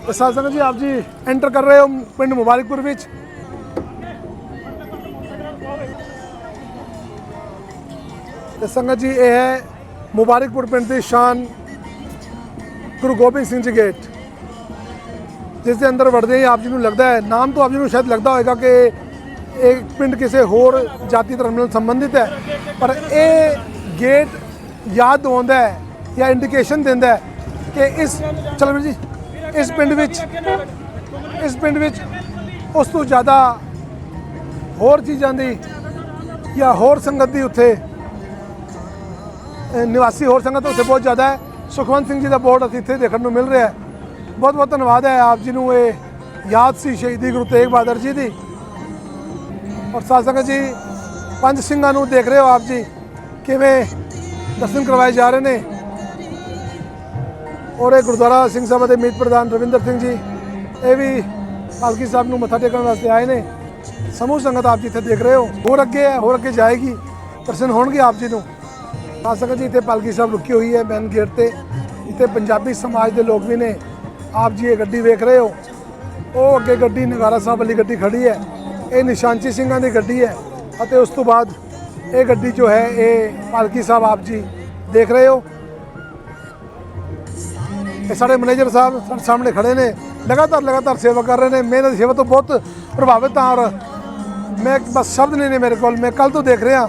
तो साथ संगत जी आप जी एंटर कर रहे हो पिंड मुबारकपुर विच। तो संगत जी ये है मुबारकपुर पिंड की शान गुरु गोबिंद सिंह जी गेट, जिसके अंदर वड़दे ही आप जी को लगता है, नाम तो आप जी को शायद लगता होगा कि एक पिंड किसी होर जाति धर्म नाल संबंधित है, पर यह गेट याद दिवाउंदा है या इंडिकेशन देंदा है कि इस चलो जी इस पिंड विच उस तो ज़्यादा होर चीज़ों की या होर संगत की उत्थे निवासी होर संगत उत्थे बहुत ज़्यादा है। सुखवंत सिंह जी का बोर्ड असीं इत्थे देखने को मिल रहा है। बहुत बहुत धन्यवाद है आप जी को, ये याद सी शहीदी गुरु तेग बहादुर जी की। और साथ संगत जी पंज सिंघां नूं देख रहे हो आप जी किवें दर्शन करवाए जा रहे हैं। और ये गुरुद्वारा सिंह सभा के मीत प्रधान रविंदर सिंह जी ये भी पालकी साहब को मत्था टेकने वास्ते आए ने। समूह संगत आप जी इत्थे देख रहे हो, होर अगे है, होर अगे जाएगी, दर्शन होणगे आप जी को। साथ संगत जी इत्थे पालकी साहब रुकी हुई है मैन गेट पर। इत्थे पंजाबी समाज के लोग भी ने। आप जी ये गड्डी वेख रहे हो, वो अगे गड्डी नगारा साहब वाली गड्डी खड़ी है, ये निशानची सिंघां की गड्डी है। और उस तो बाद ये गड्डी जो है ये पालकी साहब आप जी देख रहे हो। ये साढ़े मैनेजर साहब सामने खड़े ने, लगातार सेवा कर रहे हैं। मैं इन्हां दी सेवा तो बहुत प्रभावित हाँ, और मैं बस शब्द नहीं ने मेरे को। मैं कल तो देख रहा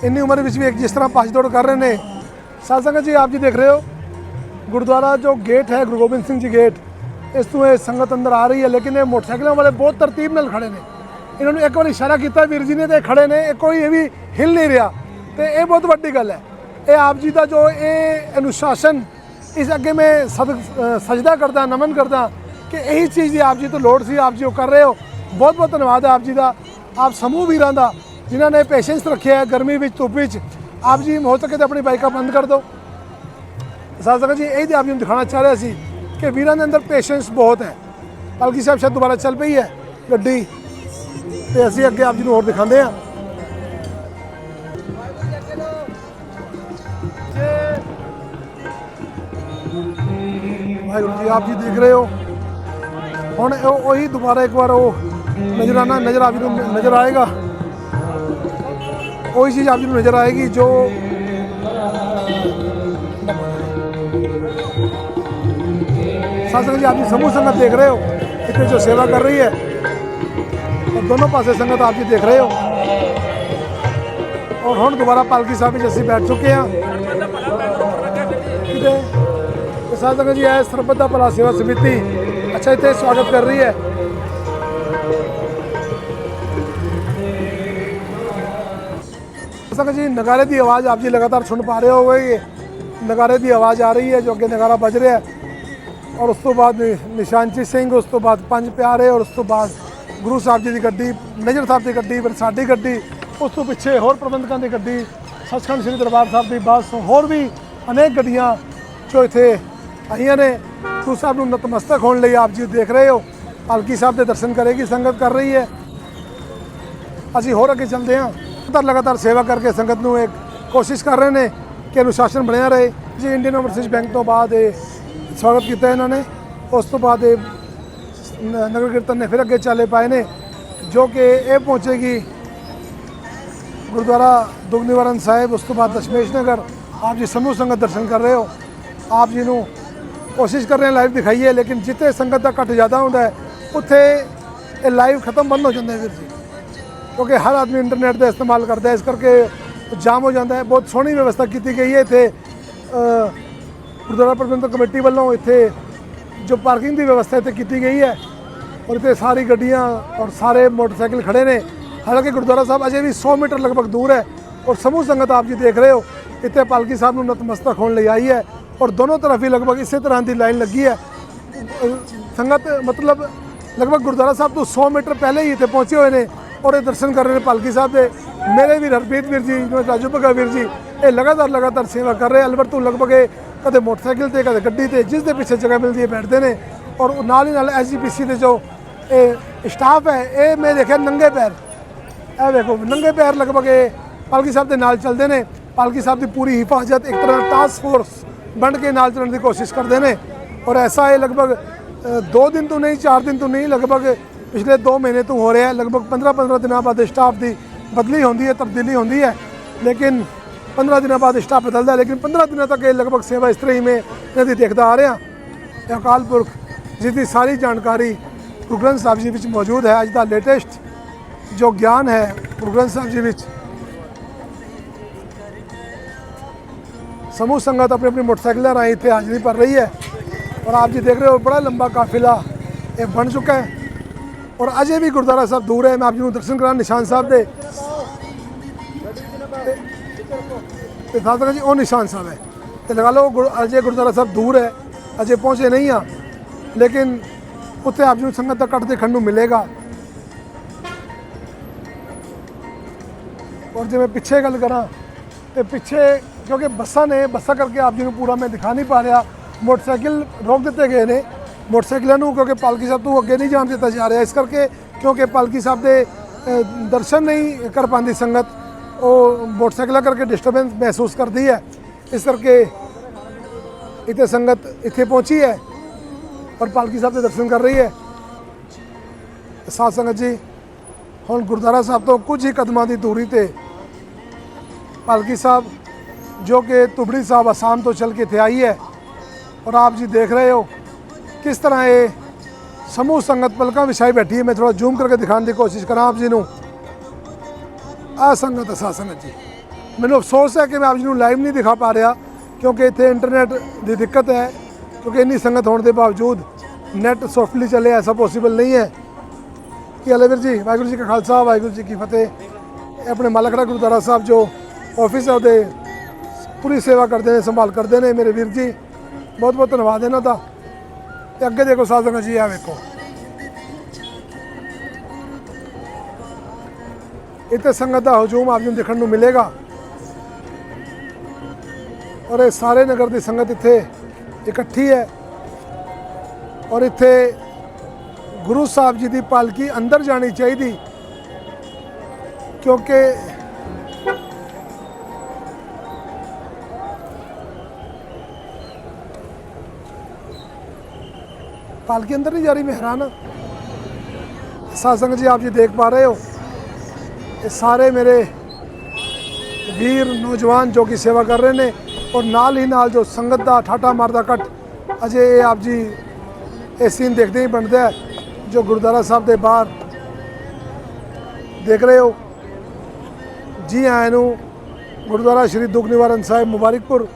इन्नी उम्र में भी एक जिस तरह भज दौड़ कर रहे हैं। साथ संगत जी आप जी देख रहे हो गुरुद्वारा जो गेट है गुरु गोबिंद सिंह जी गेट, इस तो ये संगत अंदर आ रही है, लेकिन ये मोटरसाइकिलों वाले बहुत तरतीब नाल खड़े ने। इन्होंने एक बार इशारा किया वीर जी ने, तो खड़े ने, कोई ये भी हिल नहीं रहा। तो ये बहुत वड्डी गल है। ये आप जी का जो ये अनुशासन, इस अगे मैं सजदा करदा नमन करदा कि यही चीज़ की आप जी तो लोड़ सी, आप जी वो कर रहे हो। बहुत बहुत धन्यवाद है आप जी का, आप समूह वीरां दा जिन्होंने पेशेंस रखे है गर्मी में धुप में। आप जी हो सके तो अपनी बाइका बंद कर दो। साथ संगत जी यही आप जी दिखाना चाह रहे सी कि वीरां दे अंदर पेशेंस बहुत है। पालकी साहब शायद दोबारा चल पई है गड्डी, तो असीं अगे आप जी को होर दिखाते हैं। वाहिगुरू जी आप जी देख रहे हो हुण वही दोबारा एक बार वो नजराना नज़र आप जी को नज़र आएगा। वही चीज़ आप जी को नज़र आएगी जो साथ संगत जी आप जी समूह संगत देख रहे हो इतने जो सेवा कर रही है, और दोनों पासे संगत आप जी देख रहे हो। और हम दोबारा पालकी साहब जी असीं बैठ चुके हैं। तो साथ संगत जी है सरबत दा भला सेवा समिति अच्छा इतने स्वागत कर रही है। संगत जी नगारे की आवाज़ आप जी लगातार सुन पा रहे हो, ये नगारे की आवाज़ आ रही है जो अगे नगारा बज रहा है। और उस तो बाद निशानची सिंह, उस तो बाद पंज प्यारे, और उस तो बाद गुरु साहब जी की गड्डी, मेजर साहब की गड्डी, फिर साडी गड्डी, उस तो पिछे होर प्रबंधकों की गड्डी, सचखंड श्री दरबार साहब की बस, होर भी अनेक गड्डियाँ जो इत्थे आईयां ने। गुरु साहब को नतमस्तक होने लिए आप जी देख रहे हो। पालकी साहब के दर्शन करेगी संगत कर रही है। असीं होर अगे चलते हैं। लगातार सेवा करके संगत को एक कोशिश कर रहे हैं कि अनुशासन बनया रहे जी। इंडियन ओवरसीज बैंक तो बाद स्वागत किया इन्होंने, उस तो बाद नगर कीर्तन ने फिर अगे चले पाए ने, जो कि ये पहुँचेगी गुरुद्वारा दुख निवारण साहिब, उस तो बाद दशमेश नगर। आप जी समूह संगत दर्शन कर रहे हो। आप जी को कोशिश कर रहे हैं लाइव दिखाइए, लेकिन जितने संगत का घट ज़्यादा होता है उत्थे लाइव खत्म बंद हो जाता है वीर जी, क्योंकि हर आदमी इंटरनेट का इस्तेमाल करता है, इस करके जाम हो जाता है। बहुत सोहनी व्यवस्था की गई है इत्थे गुरुद्वारा प्रबंधक कमेटी वालों। इत्थे जो पार्किंग की व्यवस्था इत्थे की गई है, और इतने सारी गड्डियाँ और सारे मोटरसाइकिल खड़े ने। हालांकि गुरुद्वारा साहब अजय भी 100 मीटर लगभग दूर है, और समूह संगत आप जी देख रहे हो इतने पालकी साहब को नतमस्तक होने ले आई है, और दोनों तरफ ही लगभग इसी तरह की लाइन लगी है। संगत मतलब लगभग गुरुद्वारा साहब तो 100 मीटर पहले ही इतने पहुँचे हुए हैं, और ये दर्शन कर रहे हैं पालकी साहब के। मेरे भी हरप्रीत वीर जी, राजू भगा वीर जी, ये लगातार सेवा कर रहे हैं। अलवर तो लगभग कदे मोटरसाइकिल से कदे गड्डी से, जिस दे पिछे जगह मिलती है बैठते हैं। और नाल ही नाल SGPC के जो स्टाफ है ये मैं देखा नंगे पैर, ए देखो नंगे पैर लगभग पालकी साहब के नाल चलते हैं। पालकी साहब की पूरी हिफाजत एक तरह टास्क फोर्स बन के नाल चलने की कोशिश करते हैं। और ऐसा है लगभग 2 दिन तो नहीं 4 दिन तो नहीं, लगभग पिछले 2 महीने तो हो रहे हैं। लगभग 15-15 दिनों बाद स्टाफ की बदली होती है, तब्दीली होती है, लेकिन 15 दिनों बाद स्टाफ बदलता है, लेकिन 15 दिनों तक ये लगभग सेवा इस तरह ही में इन्हें देखता आ रहे हैं। अकाल पुरख जिसकी सारी जानकारी गुरु ग्रंथ साहब जी विच मौजूद है। अज का लेटेस्ट जो ज्ञान है गुरु ग्रंथ साहब जी विच, समूह संगत अपनी अपनी मोटरसाइकिल राही इतने हाजिरी भर रही है। और आप जी देख रहे हो बड़ा लंबा काफिला ये बन चुका है और अजय भी गुरुद्वारा साहब दूर है। मैं आप जी को दर्शन करा निशान साहब के जी, वो निशान साहब है तो लगा लो अजय गुरुद्वारा साहब दूर है, अजय पहुँचे नहीं हाँ, लेकिन उत्थे आप जी संगत का कट देखने को मिलेगा। और जो मैं पिछे गल करा तो पिछे क्योंकि बसा करके आप जी को पूरा मैं दिखा नहीं पा रहा, मोटरसाइकिल रोक दिते गए ने मोटरसाइकिलों क्योंकि पालकी साहब तो अगे नहीं जान दिता जा रहा, इस करके क्योंकि पालकी साहब के दर्शन नहीं कर पाती संगत, वो मोटरसाइकिल करके डिस्टर्बेंस महसूस करती है, इस करके इतने संगत इतने पहुँची है और पालकी साहब के दर्शन कर रही है। साध संगत जी हुण गुरुद्वारा साहब तो कुछ ही कदमां की दूरी ते पालकी साहब जो कि तुबड़ी साहब आसाम तो चल के इत्थे आई है और आप जी देख रहे हो किस तरह ये समूह संगत पलकां विछाई बैठी है। मैं थोड़ा जूम करके दिखाने की कोशिश करा आप जी को। आ संगत है साध संगत जी, मैनूं अफसोस है कि मैं आप जी को लाइव नहीं दिखा पा रहा क्योंकि इत्थे इंटरनेट की दिक्कत है, क्योंकि इन्नी संगत होने के बावजूद नैट सॉफ्टली चले ऐसा पॉसीबल नहीं है। कि हले जी वाहिगुरू जी का खालसा वाहिगुरू जी की फतेह। अपने मालकड़ा गुरुद्वारा साहब जो ऑफिस है वो पूरी सेवा करते हैं, संभाल करते हैं मेरे वीर जी, बहुत बहुत धन्यवाद इन्हों का। तो अगे देखो साध संगत जी, आ देखो इतने संगत का हजूम आप देखने को मिलेगा और ये सारे नगर की संगत इत्थे इकट्ठी है और इत्थे गुरु साहब जी की पालकी अंदर जानी चाहिए क्योंकि पालकी अंदर नहीं जा रही। मैं हैरान। साध संगत जी आप जी देख पा रहे हो ये सारे मेरे वीर नौजवान जो कि सेवा कर रहे हैं और नाल ही नाल जो संगत का ठाठा मारदा कट अजय आप जी ये सीन देखते ही बनता है जो गुरुद्वारा साहब के बाहर देख रहे हो। जी आए नू गुरुद्वारा श्री दुख निवारण साहिब मुबारकपुर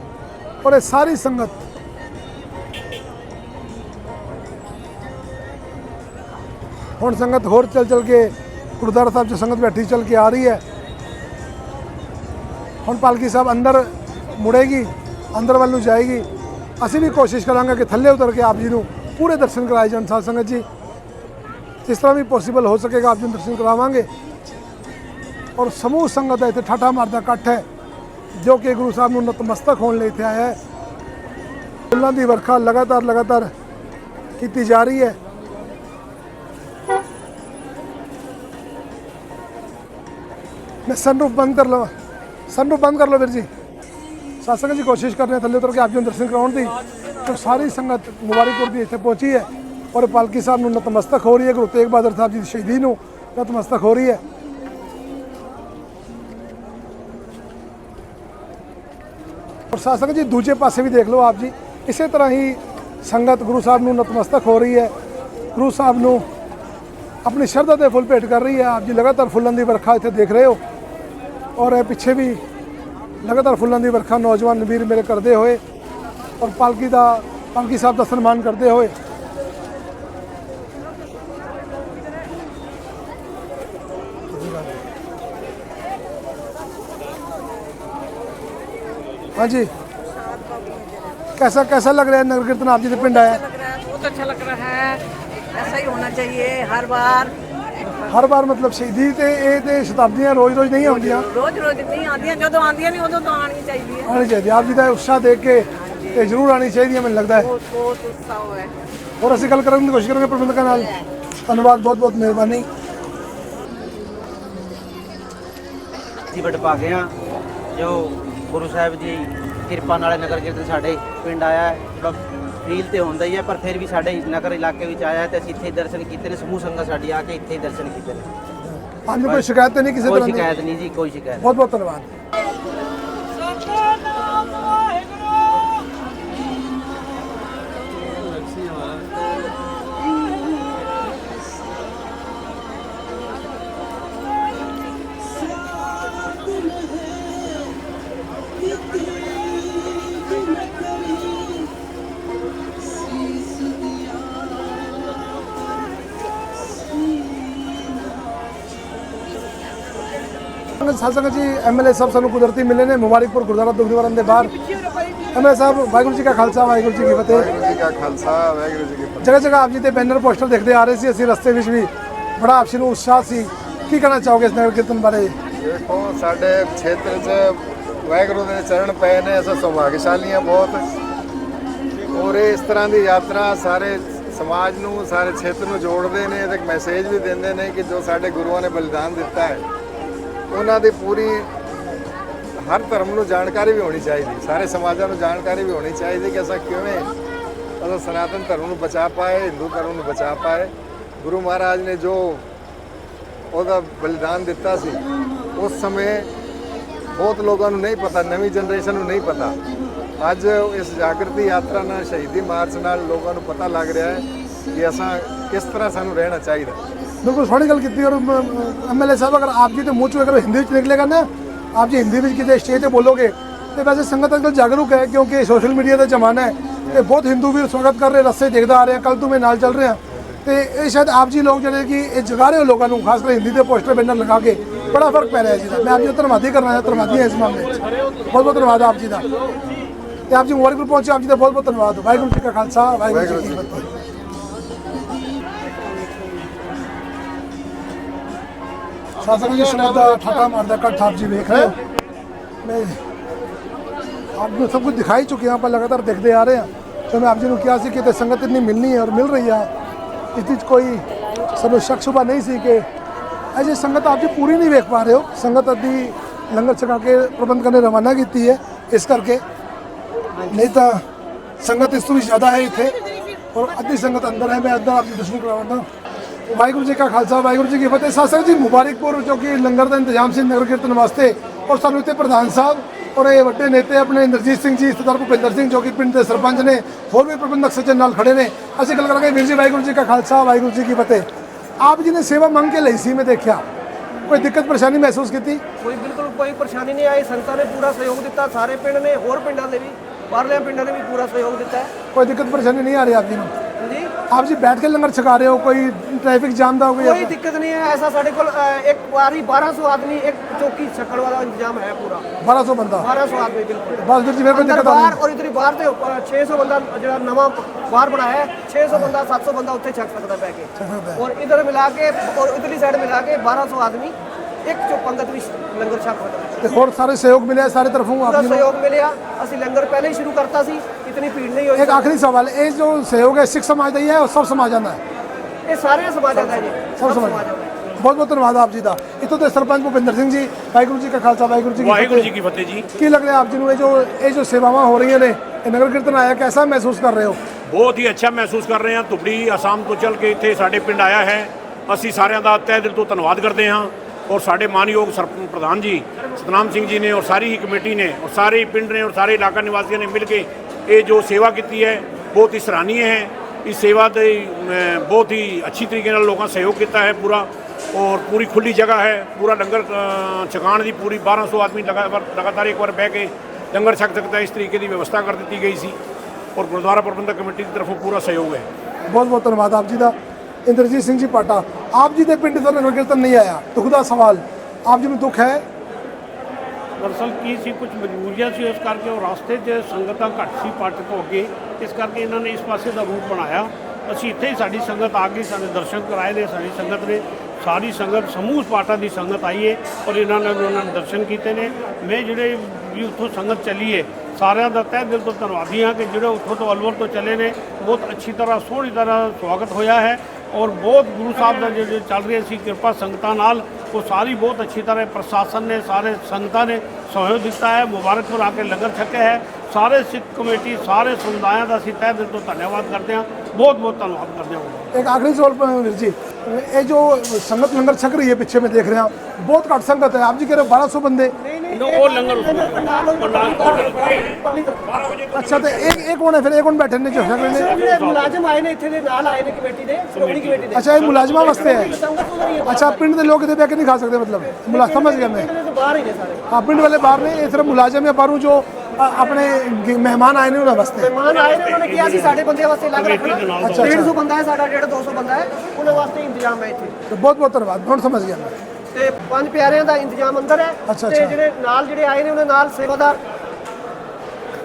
और ये सारी संगत हुण संगत होर चल चल के गुरुद्वारा साहब जो संगत बैठी चल के आ रही है। हुण पालकी साहब अंदर मुड़ेगी, अंदर वाल नूं जाएगी। असी भी कोशिश करांगे कि थल्ले उतर के आप जी नूं पूरे दर्शन कराए जान साध संगत जी, जिस तरह भी पॉसीबल हो सकेगा आप जी दर्शन करावांगे। और समूह संगत है इत्थे ठाठा मारदा कट्ठ है जो कि गुरु साहब नूं नतमस्तक होने लिए इत्थे आया है। फुल्लां दी वर्खा लगातार की जा रही है। मैं सनरूफ बंद कर लो वीर जी। साध संगत जी कोशिश कर रहे हैं थल्ले उतर के आप जी दर्शन कराने की, तो सारी संगत मुबारकपुर की इतने पहुंची है और पालकी साहब नूं नतमस्तक हो रही है। गुरु तेग बहादुर साहब जी की शहीदी नूं नतमस्तक हो रही है। और साध संगत जी दूजे पासे भी देख लो आप जी, इसी तरह ही संगत गुरु साहब नूं नतमस्तक हो रही है। गुरु साहब नूं अपनी शरधा के फुल भेंट कर रही है। आप जी लगातार फुलों की वर्खा इतने देख रहे हो और पिछे भी लगातार फुलों की वर्खा नौजवान वीर मेरे करते हुए और पालकी साहब का सन्मान करते हुए। हाँ जी, कैसा लग रहा है नगर कीर्तन आप जी के पिंड आया? बहुत अच्छा लग रहा है, ऐसा ही होना चाहिए हर बार मतलब शहीदी ते शताब्दियां रोज नहीं आउंदियां, रोज नहीं आदियां, जो आदियां नहीं उदों तो आनी चाहिए। आप जी का उत्साह देख के ते जरूर आनी चाहिए मैंने लगता है। बहुत उत्साह है और असं गल करने की कोशिश करेंगे प्रबंधकों नाल। धन्यवाद, बहुत मेहरबानी जी। बट पा गए जो गुरु साहब जी किरपा नाल नगर कीर्तन साडे पिंड आया है। थोड़ा ਫੀਲ ਤੇ ਹੁੰਦਾ ਹੀ ਹੈ, ਪਰ ਫਿਰ ਵੀ ਸਾਡੇ ਨਗਰ ਇਲਾਕੇ ਵਿੱਚ ਆਇਆ ਤੇ ਅਸੀਂ ਇੱਥੇ ਦਰਸ਼ਨ ਕੀਤੇ ਨੇ। ਸਮੂਹ ਸੰਗਤ ਸਾਡੀ ਆ ਕੇ ਇੱਥੇ ਹੀ ਦਰਸ਼ਨ ਕੀਤੇ ਨੇ। ਤੁਹਾਨੂੰ ਕੋਈ ਸ਼ਿਕਾਇਤ ਤਾਂ ਨਹੀਂ ਕਿਸੇ ਕੋਈ ਤਰ੍ਹਾਂ ਦੀ? ਸ਼ਿਕਾਇਤ ਨਹੀਂ ਜੀ, ਕੋਈ ਸ਼ਿਕਾਇਤ। ਬਹੁਤ ਬਹੁਤ ਧੰਨਵਾਦ। ਸਾਧ ਸੰਗਤ ਜੀ, ਐਮਐਲਏ ਸਾਹਿਬ ਸਾਨੂੰ ਕੁਦਰਤੀ ਮਿਲੇ ਨੇ ਮੁਬਾਰਕਪੁਰ ਗੁਰਦੁਆਰਾ ਦੁਖਨਿਵਾਰਨ ਦੇ ਬਾਹਰ। ਐਮਐਲਏ ਸਾਹਿਬ, ਵਾਹਿਗੁਰੂ ਜੀ ਕਾ ਖਾਲਸਾ ਵਾਹਿਗੁਰੂ ਜੀ ਕੀ ਫਤਿਹ। ਵਾਹਿਗੁਰੂ ਜੀ ਕਾ ਖਾਲਸਾ ਵਾਹਿਗੁਰੂ ਜੀ ਕੀ ਫਤਿਹ। ਜਗ੍ਹਾ ਜਗ੍ਹਾ ਆਪ ਜੀ ਦੇ ਬੈਨਰ ਪੋਸਟਰ ਦੇਖਦੇ ਆ ਰਹੇ ਸੀ ਅਸੀਂ, ਰਸਤੇ ਵਿੱਚ ਵੀ ਬੜਾ ਆਪ ਜੀ ਨੂੰ ਉਤਸ਼ਾਹ ਸੀ। ਕੀ ਕਹਿਣਾ ਚਾਹੋਗੇ ਇਸ ਨਗਰ ਕੀਰਤਨ ਬਾਰੇ? ਦੇਖੋ, ਸਾਡੇ ਖੇਤਰ 'ਚ ਵਾਹਿਗੁਰੂ ਦੇ ਚਰਨ ਪਏ ਨੇ, ਅਸੀਂ ਸੁਭਾਗਸ਼ਾਲੀ ਹਾਂ ਬਹੁਤ। ਔਰ ਇਸ ਤਰ੍ਹਾਂ ਦੀ ਯਾਤਰਾ ਸਾਰੇ ਸਮਾਜ ਨੂੰ, ਸਾਰੇ ਖੇਤਰ ਨੂੰ ਜੋੜਦੇ ਨੇ ਤੇ ਇੱਕ ਮੈਸੇਜ ਵੀ ਦਿੰਦੇ ਨੇ ਕਿ ਜੋ ਸਾਡੇ ਗੁਰੂਆਂ ਨੇ ਬਲੀਦਾਨ ਦਿੱਤਾ ਹੈ ਉਹਨਾਂ ਦੀ ਪੂਰੀ ਹਰ ਧਰਮ ਨੂੰ ਜਾਣਕਾਰੀ ਵੀ ਹੋਣੀ ਚਾਹੀਦੀ, ਸਾਰੇ ਸਮਾਜਾਂ ਨੂੰ ਜਾਣਕਾਰੀ ਵੀ ਹੋਣੀ ਚਾਹੀਦੀ ਕਿ ਅਸਾਂ ਕਿਵੇਂ ਅਸਾਂ ਸਨਾਤਨ ਧਰਮ ਨੂੰ ਬਚਾ ਪਾਏ, ਹਿੰਦੂ ਧਰਮ ਨੂੰ ਬਚਾ ਪਾਏ। ਗੁਰੂ ਮਹਾਰਾਜ ਨੇ ਜੋ ਉਹਦਾ ਬਲੀਦਾਨ ਦਿੱਤਾ ਸੀ ਉਸ ਸਮੇਂ ਬਹੁਤ ਲੋਕਾਂ ਨੂੰ ਨਹੀਂ ਪਤਾ, ਨਵੀਂ ਜਨਰੇਸ਼ਨ ਨੂੰ ਨਹੀਂ ਪਤਾ। ਅੱਜ ਇਸ ਜਾਗਰਤੀ ਯਾਤਰਾ ਨਾਲ, ਸ਼ਹੀਦੀ ਮਾਰਚ ਨਾਲ ਲੋਕਾਂ ਨੂੰ ਪਤਾ ਲੱਗ ਰਿਹਾ ਹੈ ਕਿ ਅਸਾਂ ਕਿਸ ਤਰ੍ਹਾਂ ਸਾਨੂੰ ਰਹਿਣਾ ਚਾਹੀਦਾ। बिल्कुल थोड़ी गल की। और एमएलए साहब, अगर आप जी तो मुँह चो अगर हिंदी निकलेगा ना, आप जी हिंदी में किसी स्टेज पर बोलोगे तो वैसे संगत अजकल जागरूक है, क्योंकि सोशल मीडिया का जमाना है। तो बहुत हिंदू भी स्वागत कर रहे, रस्ते देखते आ रहे हैं, कल तुम्हें नाल चल रहे हैं। तो ये शायद आप जी लोग जो कि जगा रहे हो लोगों को, खासकर हिंदी के पोस्टर बैनर लगा के बड़ा फर्क पै रहा है जी। मैं आप जी धन्यवादी करना है, धन्यवादी है इस मामले में। बहुत बहुत धन्यवाद आप जी का। आप जी मुबारकपुर पहुंचे, आप जी का बहुत बहुत धन्यवाद। वाहिगुरू जी का खालसा वाहिगुरू जी की फतेह। शासन जी सुना था ठाटा मारदा कट आप जी देख रहे हो। मैं आपको सब कुछ दिखाई चुके हैं, पर लगातार देखते आ रहे हैं। तो मैं आप जी को क्या सी कि संगत इतनी मिलनी है और मिल रही है, इतनी कोई सब शक शुबा नहीं सी कि ऐसी संगत आप जी पूरी नहीं देख पा रहे हो। संगत अद्धी लंगर छका के प्रबंध करने रवाना की है, इस करके नहीं तो संगत इस तो भी ज़्यादा है इतने, और अद्धी संगत अंदर है। मैं अंदर आप जी दर्शन करवाना। वाहिगुरू जी का खालसा वाहिगुरू जी की फतेह। शासक जी मुबारकपुर जो कि लंगर का इंतजाम से नगर कीर्तन वास्ते, और सानू इत्थे प्रधान साहब और ये वड्डे नेते अपने इंद्रजीत सिंह जी, सरदार भुपिंदर सिंह जो कि पिंड के सरपंच ने, होर भी प्रबंधक सज्जन नाल खड़े ने। असीं गल करांगे। वीर जी वाहिगुरू जी का खालसा वाहिगुरू जी की फतेह। आप जी ने सेवा मंग के लई सी, मैं देखा कोई दिक्कत परेशानी महसूस की? कोई बिल्कुल कोई परेशानी नहीं आई। संगतां ने पूरा सहयोग दिता, सारे पिंड ने, होर पिंडां ने भी, बाहरले पिंडां ने भी पूरा सहयोग दिता है। कोई दिक्कत परेशानी नहीं आ रही आप जी को? जी, आप जी बैठ के लंगर छका रहे हो, कोई ट्रैफिक जाम का कोई दिक्कत नहीं है। ऐसा साढ़े को एक बारी 1200 आदमी, एक चौकी छकड़ वाला इंतजाम है पूरा। 1200 बंदा, 1200 आदमी बिल्कुल। बस फिर जी मेरे को अंदर दिक्कत बाहर और इधर बाहर तो 600 बंदा जो नवा बाहर बनाया है, 600 बंदा 700 बंदा उत्थे छक सकता है बैके। और इधर मिला के और इधरली साइड मिला के 1200 आदमी एक जो पंगत भी लंगर छक सकता है। ਤੇ ਹੋਰ ਸਾਰੇ सहयोग मिले सारे तरफों पूरा आप जी सहयोग मिले। ਅਸੀਂ लंगर पहले ही शुरू करता सी, इतनी भीड़ नहीं हुई। एक आखिरी सवाल, ये जो सहयोग है सिख समाज का ही है और सब समाज का है? ये सारे समाज का है जी, सब समाज का। बहुत बहुत धन्यवाद आप जी का। इतों के सरपंच भुपिंदर सिंह जी, वाहिगुरू जी का खालसा वाहिगुरू जी की फतेह जी। की लग रहा है आप जी को ये जो सेवावां हो रही ने, नगर कीर्तन आया, कैसा महसूस कर रहे हो? बहुत ही अच्छा महसूस कर रहे हैं। धुबड़ी आसाम तो चल के इतने साढ़े पिंड आया है, असी सारिਆਂ ਦਾ तह दिल तो धन्यवाद करते हैं। और साढ़े मानयोग प्रधान जी सतनाम सिंह जी ने और सारी ही कमेटी ने और सारे ही पिंड ने और सारे इलाका निवासियों ने मिल के ये जो सेवा की है बहुत ही सराहनीय है। इस सेवा से बहुत ही अच्छी तरीके नाल लोगों सहयोग किया है पूरा, और पूरी खुली जगह है। पूरा लंगर छकाण की पूरी 1200 आदमी लगातार एक बार बह के लंगर छक सकता है, इस तरीके की व्यवस्था कर दी गई सी। और गुरुद्वारा प्रबंधक कमेटी की तरफों पूरा सहयोग है। बहुत बहुत धन्यवाद आप जी का। इंद्रजीत सिंह जी पाटा, आप जी के पिंड तो नगर कीर्तन नहीं आया, दुख का सवाल आप जी को दुख है? दरअसल की सी कुछ मजबूरियां सी, इस करके और रास्ते 'ਚ संगतां घट सी पाटक हो गए, इस करके इन्होंने इस पासे का रूट बनाया। ਅਸੀਂ ਇੱਥੇ ਹੀ ਸਾਡੀ ਸੰਗਤ ਆ ਗਈ, ਸਾਡੇ ਦਰਸ਼ਨ ਕਰਾਏ ਨੇ ਸਾਡੀ ਸੰਗਤ ਨੇ। ਸਾਰੀ ਸੰਗਤ ਸਮੂਹ ਪਾਟਾ ਦੀ ਸੰਗਤ ਆਈ ਹੈ ਔਰ ਇਹਨਾਂ ਨੇ ਉਹਨਾਂ ਨੇ ਦਰਸ਼ਨ ਕੀਤੇ ਨੇ। ਮੈਂ ਜਿਹੜੇ ਵੀ ਉੱਥੋਂ ਸੰਗਤ ਚੱਲੀ ਹੈ ਸਾਰਿਆਂ ਦਾ ਤਹਿ ਦਿਲ ਤੋਂ ਧੰਨਵਾਦੀ ਹਾਂ ਕਿ ਜਿਹੜੇ ਉੱਥੋਂ ਤੋਂ ਅਲਵਰ ਤੋਂ ਚੱਲੇ ਨੇ। ਬਹੁਤ ਅੱਛੀ ਤਰ੍ਹਾਂ ਸੋਹਣੀ ਤਰ੍ਹਾਂ ਸਵਾਗਤ ਹੋਇਆ ਹੈ ਔਰ ਬਹੁਤ ਗੁਰੂ ਸਾਹਿਬ ਦਾ ਜਿਹੜੇ ਚੱਲ ਰਹੀ ਸੀ ਕਿਰਪਾ ਸੰਗਤਾਂ ਨਾਲ, ਉਹ ਸਾਰੀ ਬਹੁਤ ਅੱਛੀ ਤਰ੍ਹਾਂ ਪ੍ਰਸ਼ਾਸਨ ਨੇ ਸਾਰੇ ਸੰਗਤਾਂ ਨੇ सहयोग दिता है। मुबारकपुर आके लंगर छके है, ਸਾਰੇ ਸਿੱਖ ਕਮੇਟੀ ਸਾਰੇ ਸਮੁਦਾਇਆਂ ਦਾ ਅਸੀਂ ਤਹਿ ਦਿਲ ਤੋਂ ਧੰਨਵਾਦ ਕਰਦੇ ਹਾਂ, ਬਹੁਤ ਬਹੁਤ ਧੰਨਵਾਦ ਕਰਦੇ ਹਾਂ। एक आखिरी सवाल वीर जी, ये जो संगत लंगर छक रही है पीछे में देख रहे हैं आप, बहुत घट संगत है, आप जी कह रहे हो 1200 बंदे। ਉਹ ਲੰਗਰ अच्छा तो एक कौन है फिर, एक कौन बैठे ने जो छक रहे ने? ਜਿਹੜੇ ਮੁਲਾਜ਼ਮ ਆਏ ਨੇ ਇੱਥੇ ਦੇ ਨਾਲ ਆਏ ਨੇ ਕਮੇਟੀ ਦੇ, ਸ਼੍ਰੋਮਣੀ ਕਮੇਟੀ ਦੇ। अच्छा ये मुलाजमा वास्ते है। ਸੰਗਤ ਉਧਰ ਹੀ ਹੈ, अच्छा पिंड के लोग इतने बैठ के नहीं खा सकते मतलब, मुला समझ गया मैं। ਪਿੰਡ ਦੇ ਬਾਹਰ ਹੀ ਨੇ ਸਾਰੇ। हाँ पिंड वाले बाहर ने, ये सिर्फ मुलाजम या बाहरों जो अपने मेहमान आए ने उन्होंने वास्ते। ਮਹਿਮਾਨ ਆਏ ਨੇ, ਉਹਨਾਂ ਨੇ ਕਿਹਾ ਸੀ ਸਾਡੇ ਬੰਦੇ ਵਾਸਤੇ ਅਲੱਗ ਰੱਖਣਾ। ਅੱਛਾ। 150 ਬੰਦਾ ਹੈ ਸਾਡਾ, 150 ਬੰਦਾ ਹੈ, ਉਹਨਾਂ ਵਾਸਤੇ ਇੰਤਜ਼ਾਮ ਹੈ ਇੱਥੇ। तो बहुत बहुत धन्यवाद, हम समझ गया मैं। ਤੇ 5 ਪਿਆਰਿਆਂ ਦਾ ਇੰਤਜ਼ਾਮ ਅੰਦਰ ਹੈ। ਅੱਛਾ, ਤੇ ਅੱਛਾ। ਜਿਹੜੇ ਨਾਲ ਜਿਹੜੇ ਆਏ ਨੇ ਉਹਨਾਂ ਨਾਲ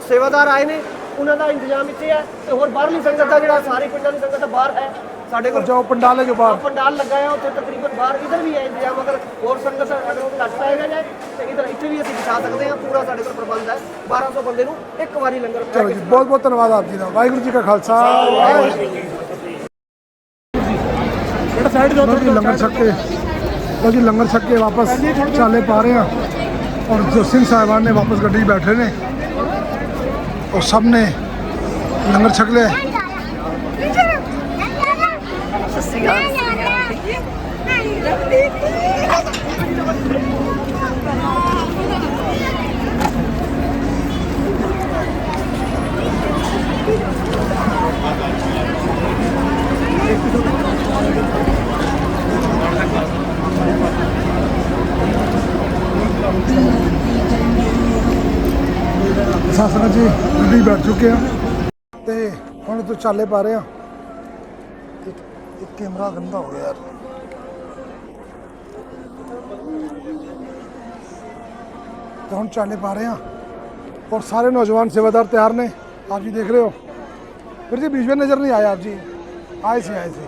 ਸੇਵਾਦਾਰ ਆਏ ਨੇ, ਉਹਨਾਂ ਦਾ ਇੰਤਜ਼ਾਮ ਇੱਥੇ ਹੈ। ਤੇ ਹੋਰ ਬਾਹਰਲੀ ਸੰਗਤ ਦਾ ਜਿਹੜਾ ਸਾਰੀ ਪਿੰਡਾਂ ਦੀ ਸੰਗਤ ਦਾ ਬਾਹਰ ਹੈ ਸਾਡੇ ਕੋਲ। जो पंडाल है जो बाहर, ਪੰਡਾਲ ਲੱਗਾ ਹੈ ਉੱਥੇ ਤਕਰੀਬਨ ਬਾਹਰ ਇਧਰ ਵੀ ਹੈ ਇੰਤਜ਼ਾਮ। ਅਗਰ ਹੋਰ ਸੰਗਤ ਅਗਰ ਘੱਟ ਪਾਏਗਾ ਜਾਏ ਤੇ ਇਧਰ ਇੱਥੇ ਵੀ ਅਸੀਂ ਬਿਠਾ ਸਕਦੇ ਹਾਂ। ਪੂਰਾ ਸਾਡੇ ਕੋਲ ਪ੍ਰਬੰਧ ਹੈ, 1200 ਬੰਦੇ ਨੂੰ ਇੱਕ ਵਾਰੀ ਲੰਗਰ ਪੈ चलो ਕੇ। जी बहुत बहुत धन्यवाद आप जी का। वाहिगुरू जी का खालसा, वाहिगुरू जी की फतेह। लो जी लंगर छक के, लो जी लंगर छक के वापस चाले पा रहे हैं, और जो सिंह साहिबान ने वापस गड्डी बैठे ने और सब ने लंगर छक लिया। ਸਾਸਨ ਜੀ ਗੱਡੀ ਬੈਠ ਚੁੱਕੇ ਆ ਤੇ ਹੁਣ ਤੋਂ ਚਾਲੇ ਪਾ ਰਹੇ ਆ। ਇੱਕ ਕੈਮਰਾ ਗੰਦਾ ਹੋ ਗਿਆ ਯਾਰ। तो हम चाले पा रहे हैं और सारे नौजवान सेवादार तैयार ने, आप जी देख रहे हो। फिर जी बीच में नज़र नहीं आया, आप जी आए थे।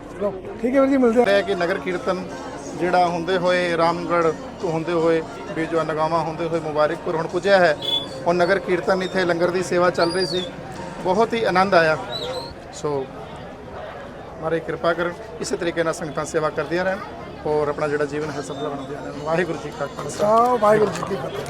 चलो ठीक है फिर जी, मिलते हैं। ਹੈ ਕਿ ਨਗਰ ਕੀਰਤਨ ਜਿਹੜਾ ਹੁੰਦੇ ਹੋਏ ਰਾਮਗੜ੍ਹ ਤੋਂ ਹੁੰਦੇ ਹੋਏ ਬੇਜਵਾ ਨਗਾਵਾਂ ਹੁੰਦੇ ਹੋਏ ਮੁਬਾਰਕਪੁਰ ਹੁਣ ਪੁੱਜਿਆ ਹੈ, ਔਰ ਨਗਰ ਕੀਰਤਨ ਇੱਥੇ ਲੰਗਰ ਦੀ ਸੇਵਾ ਚੱਲ ਰਹੀ ਸੀ, ਬਹੁਤ ਹੀ ਆਨੰਦ ਆਇਆ। ਸੋ ਮਾਰੇ ਕਿਰਪਾ ਕਰਨ ਇਸੇ ਤਰੀਕੇ ਨਾਲ ਸੰਗਤਾਂ ਸੇਵਾ ਕਰਦੀਆਂ ਰਹਿਣ ਔਰ ਆਪਣਾ ਜਿਹੜਾ ਜੀਵਨ ਹੈ ਸਫਲ ਬਣਾਉਂਦੀਆਂ ਰਹਿਣ। ਵਾਹਿਗੁਰੂ ਜੀ ਕਾ ਖਾਲਸਾ, वाहिगुरू जी की फतेह।